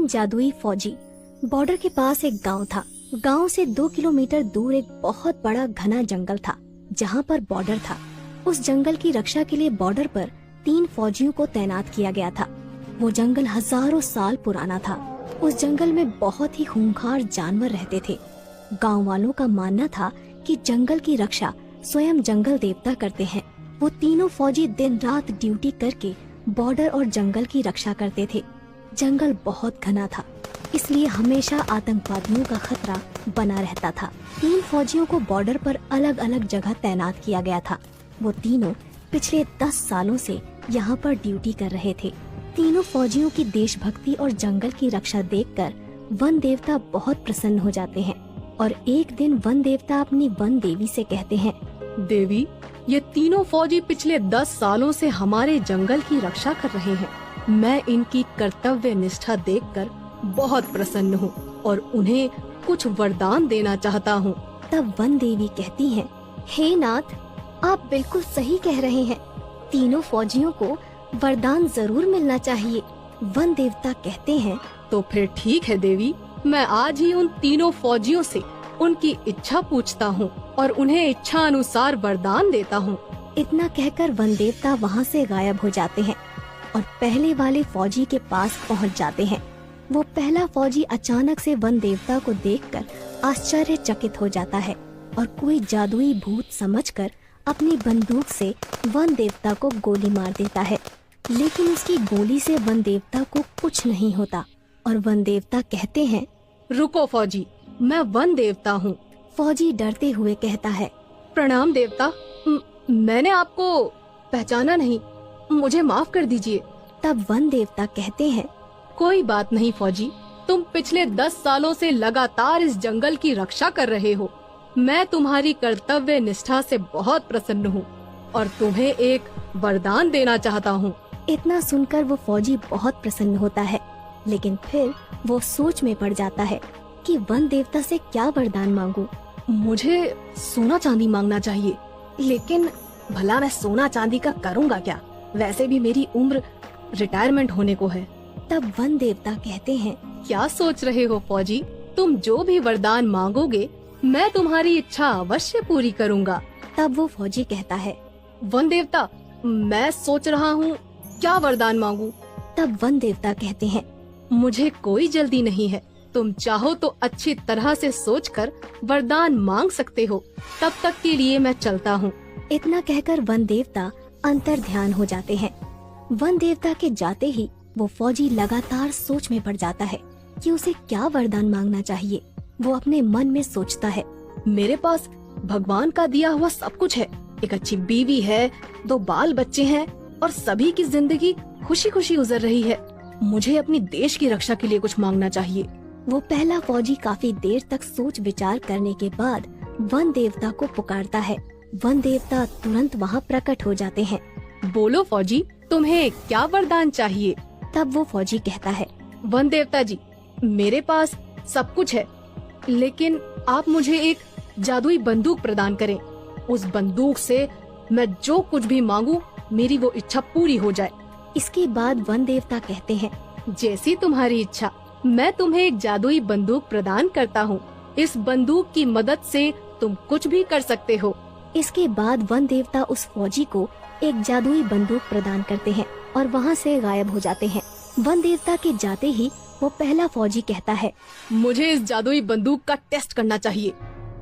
तीन जादुई फौजी। बॉर्डर के पास एक गांव था। गांव से 2 किलोमीटर दूर एक बहुत बड़ा घना जंगल था जहां पर बॉर्डर था। उस जंगल की रक्षा के लिए बॉर्डर पर 3 फौजियों को तैनात किया गया था। वो जंगल हजारों साल पुराना था। उस जंगल में बहुत ही खूंखार जानवर रहते थे। गांव वालों का मानना था कि जंगल की रक्षा स्वयं जंगल देवता करते हैं। वो तीनों फौजी दिन रात ड्यूटी करके बॉर्डर और जंगल की रक्षा करते थे। जंगल बहुत घना था, इसलिए हमेशा आतंकवादियों का खतरा बना रहता था। 3 फौजियों को बॉर्डर पर अलग अलग जगह तैनात किया गया था। वो तीनों पिछले 10 सालों से यहाँ पर ड्यूटी कर रहे थे। तीनों फौजियों की देशभक्ति और जंगल की रक्षा देखकर वन देवता बहुत प्रसन्न हो जाते हैं और एक दिन वन देवता अपनी वन देवी से कहते हैं, देवी, ये तीनों फौजी पिछले 10 सालों से हमारे जंगल की रक्षा कर रहे हैं। मैं इनकी कर्तव्य निष्ठा देखकर बहुत प्रसन्न हूँ और उन्हें कुछ वरदान देना चाहता हूँ। तब वन देवी कहती हैं, हे नाथ, आप बिल्कुल सही कह रहे हैं। तीनों फौजियों को वरदान जरूर मिलना चाहिए। वन देवता कहते हैं, तो फिर ठीक है देवी, मैं आज ही उन तीनों फौजियों से उनकी इच्छा पूछता हूँ और उन्हें इच्छा अनुसार वरदान देता हूँ। इतना कहकर वन देवता वहाँ से गायब हो जाते हैं और पहले वाले फौजी के पास पहुँच जाते हैं। वो पहला फौजी अचानक से वन देवता को देखकर आश्चर्यचकित हो जाता है और कोई जादुई भूत समझकर अपनी बंदूक से वन देवता को गोली मार देता है। लेकिन उसकी गोली से वन देवता को कुछ नहीं होता और वन देवता कहते हैं, रुको फौजी, मैं वन देवता हूँ। फौजी डरते हुए कहता है, प्रणाम देवता, मैंने आपको पहचाना नहीं, मुझे माफ कर दीजिए। तब वन देवता कहते हैं, कोई बात नहीं फौजी, तुम पिछले 10 सालों से लगातार इस जंगल की रक्षा कर रहे हो। मैं तुम्हारी कर्तव्य निष्ठा से बहुत प्रसन्न हूँ और तुम्हें एक वरदान देना चाहता हूँ। इतना सुनकर वो फौजी बहुत प्रसन्न होता है, लेकिन फिर वो सोच में पड़ जाता है कि वन देवता से क्या वरदान मांगूं। मुझे सोना चांदी मांगना चाहिए, लेकिन भला मैं सोना चांदी का करूँगा क्या? वैसे भी मेरी उम्र रिटायरमेंट होने को है। तब वन देवता कहते हैं, क्या सोच रहे हो फौजी? तुम जो भी वरदान मांगोगे मैं तुम्हारी इच्छा अवश्य पूरी करूँगा। तब वो फौजी कहता है, वन देवता, मैं सोच रहा हूँ क्या वरदान मांगूं। तब वन देवता कहते हैं, मुझे कोई जल्दी नहीं है, तुम चाहो तो अच्छी तरह से सोचकर वरदान मांग सकते हो। तब तक के लिए मैं चलता हूँ। इतना कहकर वन देवता अंतर ध्यान हो जाते हैं। वन देवता के जाते ही वो फौजी लगातार सोच में पड़ जाता है कि उसे क्या वरदान मांगना चाहिए। वो अपने मन में सोचता है, मेरे पास भगवान का दिया हुआ सब कुछ है। एक अच्छी बीवी है, 2 बाल बच्चे हैं और सभी की जिंदगी खुशी खुशी गुजर रही है। मुझे अपनी देश की रक्षा के लिए कुछ मांगना चाहिए। वो पहला फौजी काफी देर तक सोच विचार करने के बाद वन देवता को पुकारता है। वन देवता तुरंत वहाँ प्रकट हो जाते हैं। बोलो फौजी, तुम्हें क्या वरदान चाहिए? तब वो फौजी कहता है, वन देवता जी, मेरे पास सब कुछ है, लेकिन आप मुझे एक जादुई बंदूक प्रदान करें। उस बंदूक से मैं जो कुछ भी मांगूं, मेरी वो इच्छा पूरी हो जाए। इसके बाद वन देवता कहते हैं, जैसी तुम्हारी इच्छा, मैं तुम्हें एक जादुई बंदूक प्रदान करता हूँ। इस बंदूक की मदद से तुम कुछ भी कर सकते हो। इसके बाद वन देवता उस फौजी को एक जादुई बंदूक प्रदान करते हैं और वहाँ से गायब हो जाते हैं। वन देवता के जाते ही वो पहला फौजी कहता है, मुझे इस जादुई बंदूक का टेस्ट करना चाहिए।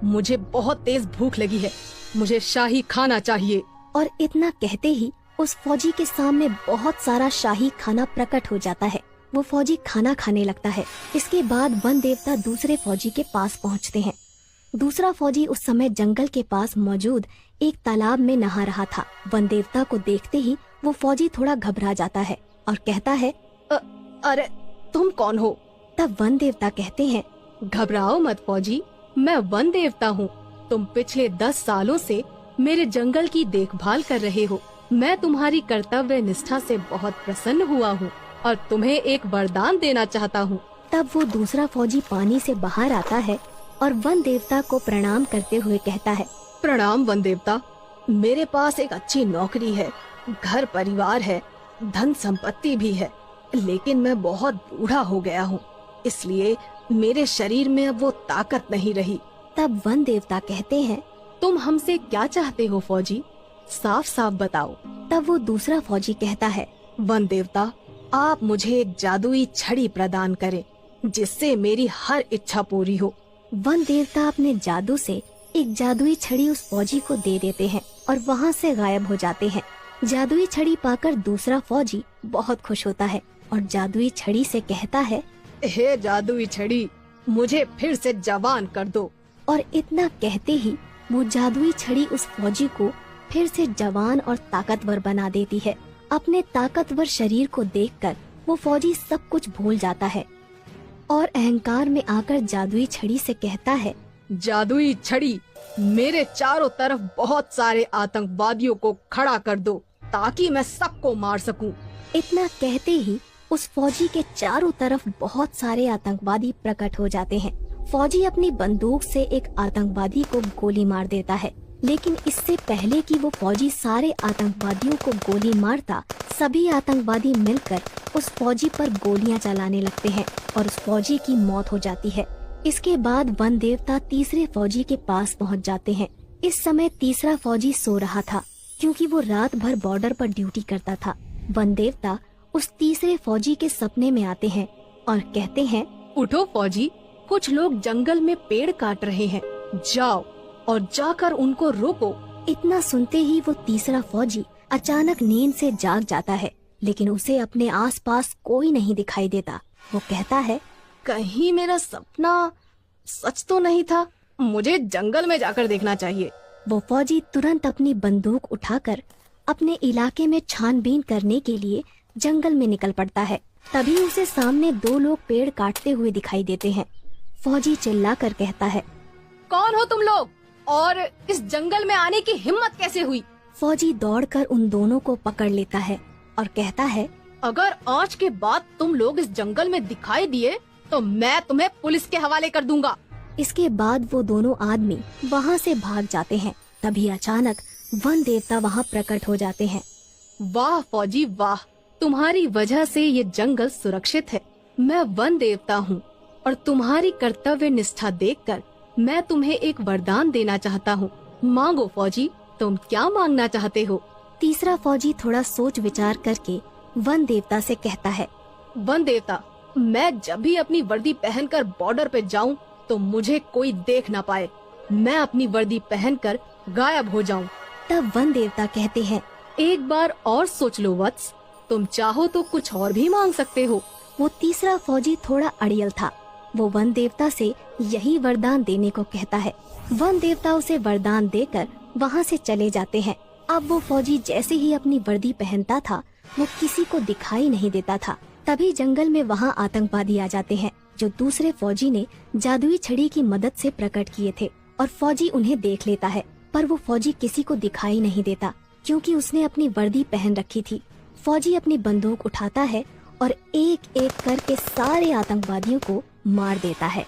मुझे बहुत तेज भूख लगी है, मुझे शाही खाना चाहिए। और इतना कहते ही उस फौजी के सामने बहुत सारा शाही खाना प्रकट हो जाता है। वो फौजी खाना खाने लगता है। इसके बाद वन देवता दूसरे फौजी के पास पहुंचते हैं। दूसरा फौजी उस समय जंगल के पास मौजूद एक तालाब में नहा रहा था। वन देवता को देखते ही वो फौजी थोड़ा घबरा जाता है और कहता है, अरे तुम कौन हो? तब वन देवता कहते हैं, घबराओ मत फौजी, मैं वन देवता हूँ। तुम पिछले 10 सालों से मेरे जंगल की देखभाल कर रहे हो। मैं तुम्हारी कर्तव्य निष्ठा से बहुत प्रसन्न हुआ हूँ और तुम्हें एक वरदान देना चाहता हूँ। तब वो दूसरा फौजी पानी से बाहर आता है और वन देवता को प्रणाम करते हुए कहता है, प्रणाम वन देवता, मेरे पास एक अच्छी नौकरी है, घर परिवार है, धन संपत्ति भी है। लेकिन मैं बहुत बूढ़ा हो गया हूँ, इसलिए मेरे शरीर में अब वो ताकत नहीं रही। तब वन देवता कहते हैं, तुम हमसे क्या चाहते हो फौजी? साफ साफ बताओ। तब वो दूसरा फौजी कहता है, वन देवता, आप मुझे एक जादुई छड़ी प्रदान करें जिससे मेरी हर इच्छा पूरी हो। वन देवता अपने जादू से एक जादुई छड़ी उस फौजी को दे देते हैं और वहाँ से गायब हो जाते हैं। जादुई छड़ी पाकर दूसरा फौजी बहुत खुश होता है और जादुई छड़ी से कहता है, हे जादुई छड़ी, मुझे फिर से जवान कर दो। और इतना कहते ही वो जादुई छड़ी उस फौजी को फिर से जवान और ताकतवर बना देती है। अपने ताकतवर शरीर को देखकर वो फौजी सब कुछ भूल जाता है और अहंकार में आकर जादुई छड़ी से कहता है, जादुई छड़ी, मेरे चारों तरफ बहुत सारे आतंकवादियों को खड़ा कर दो ताकि मैं सबको मार सकूं। इतना कहते ही उस फौजी के चारों तरफ बहुत सारे आतंकवादी प्रकट हो जाते हैं। फौजी अपनी बंदूक से एक आतंकवादी को गोली मार देता है, लेकिन इससे पहले कि वो फौजी सारे आतंकवादियों को गोली मारता, सभी आतंकवादी मिलकर उस फौजी पर गोलियां चलाने लगते हैं और उस फौजी की मौत हो जाती है। इसके बाद वन देवता तीसरे फौजी के पास पहुंच जाते हैं। इस समय तीसरा फौजी सो रहा था क्योंकि वो रात भर बॉर्डर पर ड्यूटी करता था। वन देवता उस तीसरे फौजी के सपने में आते हैं और कहते हैं, उठो फौजी, कुछ लोग जंगल में पेड़ काट रहे हैं, जाओ और जाकर उनको रोको। इतना सुनते ही वो तीसरा फौजी अचानक नींद से जाग जाता है, लेकिन उसे अपने आसपास कोई नहीं दिखाई देता। वो कहता है, कहीं मेरा सपना सच तो नहीं था, मुझे जंगल में जाकर देखना चाहिए। वो फौजी तुरंत अपनी बंदूक उठाकर अपने इलाके में छानबीन करने के लिए जंगल में निकल पड़ता है। तभी उसे सामने दो लोग पेड़ काटते हुए दिखाई देते हैं। फौजी चिल्लाकर कहता है, कौन हो तुम लोग और इस जंगल में आने की हिम्मत कैसे हुई? फौजी दौड़कर उन दोनों को पकड़ लेता है और कहता है, अगर आज के बाद तुम लोग इस जंगल में दिखाई दिए तो मैं तुम्हें पुलिस के हवाले कर दूंगा। इसके बाद वो दोनों आदमी वहाँ से भाग जाते हैं। तभी अचानक वन देवता वहाँ प्रकट हो जाते हैं। वाह फौजी वाह, तुम्हारी वजह से ये जंगल सुरक्षित है। मैं वन देवता हूँ और तुम्हारी कर्तव्य निष्ठा देखकर मैं तुम्हें एक वरदान देना चाहता हूँ। मांगो फौजी, तुम क्या मांगना चाहते हो? तीसरा फौजी थोड़ा सोच विचार करके वन देवता से कहता है, वन देवता, मैं जब भी अपनी वर्दी पहनकर बॉर्डर पे जाऊं तो मुझे कोई देख ना पाए। मैं अपनी वर्दी पहनकर गायब हो जाऊं। तब वन देवता कहते हैं, एक बार और सोच लो वत्स, तुम चाहो तो कुछ और भी मांग सकते हो। वो तीसरा फौजी थोड़ा अड़ियल था। वो वन देवता से यही वरदान देने को कहता है। वन देवता उसे वरदान देकर वहाँ से चले जाते हैं। अब वो फौजी जैसे ही अपनी वर्दी पहनता था, वो किसी को दिखाई नहीं देता था। तभी जंगल में वहाँ आतंकवादी आ जाते हैं, जो दूसरे फौजी ने जादुई छड़ी की मदद से प्रकट किए थे, और फौजी उन्हें देख लेता है। पर वो फौजी किसी को दिखाई नहीं देता क्योंकि उसने अपनी वर्दी पहन रखी थी। फौजी अपनी बंदूक उठाता है और एक एक करके सारे आतंकवादियों को मार देता है।